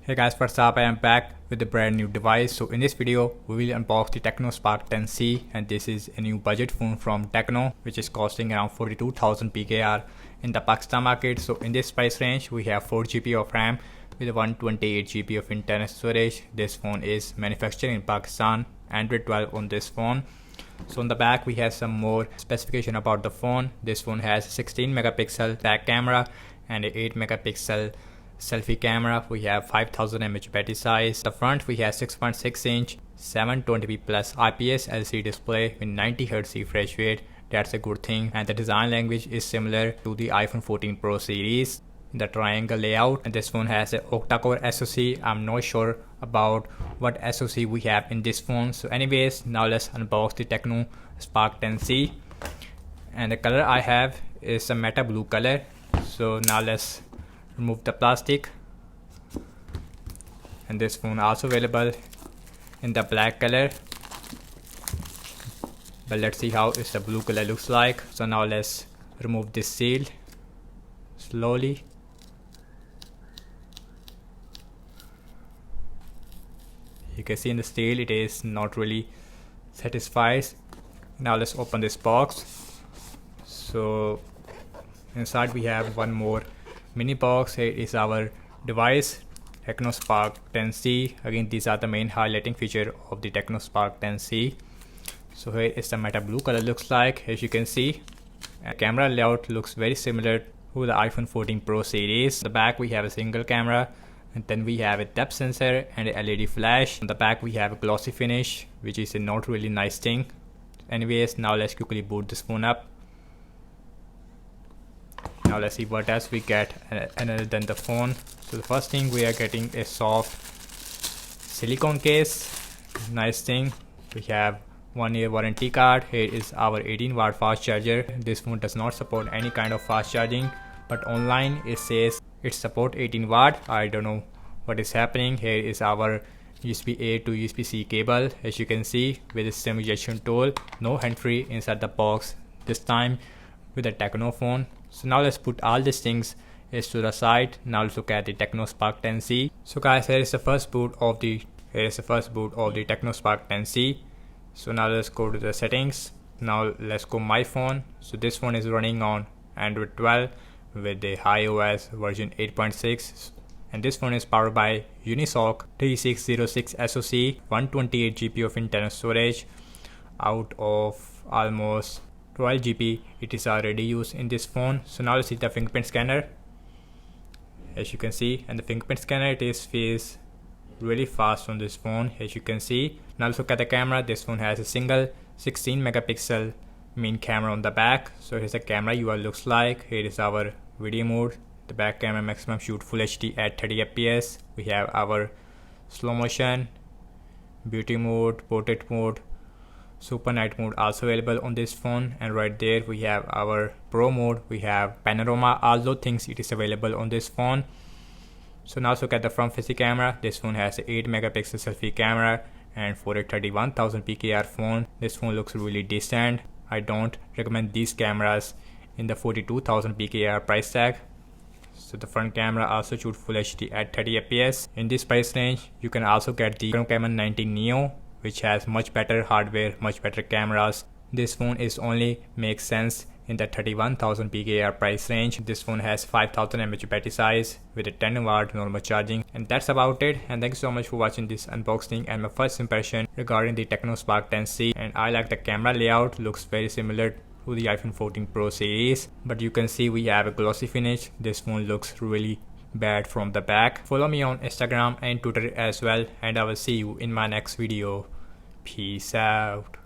Hey guys, what's up? I am back with a brand new device. So in this video, we will unbox the Tecno Spark 10C, and this is a new budget phone from Tecno, which is costing around 42,000 PKR in the Pakistan market. So in this price range, we have 4GB of RAM with 128GB of internal storage. This phone is manufactured in Pakistan, Android 12 on this phone. So on the back we have some more specification about the phone. This phone has 16 megapixel back camera and a 8 megapixel selfie camera. We have 5000 mAh battery size. The front we have 6.6 inch 720p plus IPS LCD display with 90 Hz refresh rate. That's a good thing, and the design language is similar to the iPhone 14 Pro series. The triangle layout, and this phone has an octa-core SoC. I'm not sure about what SoC we have in this phone. So anyways, now let's unbox the Tecno Spark 10C, and the color I have is a matte blue color. So now let's remove the plastic, and this phone also available in the black color, but let's see how is the blue color looks like. So now let's remove this seal slowly. You can see in the steel it is not really satisfied. Now let's open this box. So inside we have one more mini box. Here is our device, Tecno Spark 10C. Again, these are the main highlighting feature of the Tecno Spark 10C. So here is the matte blue color looks like, as you can see. And camera layout looks very similar to the iPhone 14 Pro series. On the back we have a single camera, and then we have a depth sensor and a LED flash. On the back we have a glossy finish, which is a not really nice thing. Anyways, now let's quickly boot this phone up. Now let's see what else we get other than the phone. So the first thing, we are getting a soft silicone case. Nice thing. We have 1 year warranty card. Here is our 18-watt fast charger. This phone does not support any kind of fast charging, but online it says it support 18 watt. I don't know what is happening. Here is our USB-A to USB-C cable, as you can see, with a SIM ejection tool. No hand-free inside the box this time with a Tecno phone. So now let's put all these things to the side. Now let's look at the Tecno Spark 10C. So guys, here is the first boot of the Tecno Spark 10C. So now let's go to the settings. Now let's go my phone. So this phone is running on Android 12 with the iOS version 8.6, and this phone is powered by Unisoc 3606 SoC, 128GB of internal storage. Out of almost 12GB it is already used in this phone. So now let's see the fingerprint scanner, as you can see, and the fingerprint scanner, it is feels really fast on this phone, as you can see. Now let's look at the camera. This phone has a single 16 megapixel main camera on the back. So here's the camera UI looks like. Here is our video mode. The back camera maximum shoot full HD at 30 fps. We have our slow motion, beauty mode, portrait mode, super night mode also available on this phone, and right there we have our pro mode. We have panorama. All those things it is available on this phone. So now let's look at the front facing camera. This phone has an 8 megapixel selfie camera, and for a 31,000 PKR phone, this phone looks really decent. I don't recommend these cameras in the 42,000 PKR price tag. So the front camera also shoots full HD at 30 fps. In this price range, you can also get the Canon 90 Neo, which has much better hardware, much better cameras. This phone is only makes sense in the 31,000 PKR price range. This phone has 5000 mAh battery size with a 10-watt normal charging, and that's about it. And thank you so much for watching this unboxing and my first impression regarding the Tecno Spark 10C. And I like the camera layout, looks very similar to the iPhone 14 Pro series, but you can see we have a glossy finish. This phone looks really bad from the back. Follow me on Instagram and Twitter as well, and I will see you in my next video. Peace out.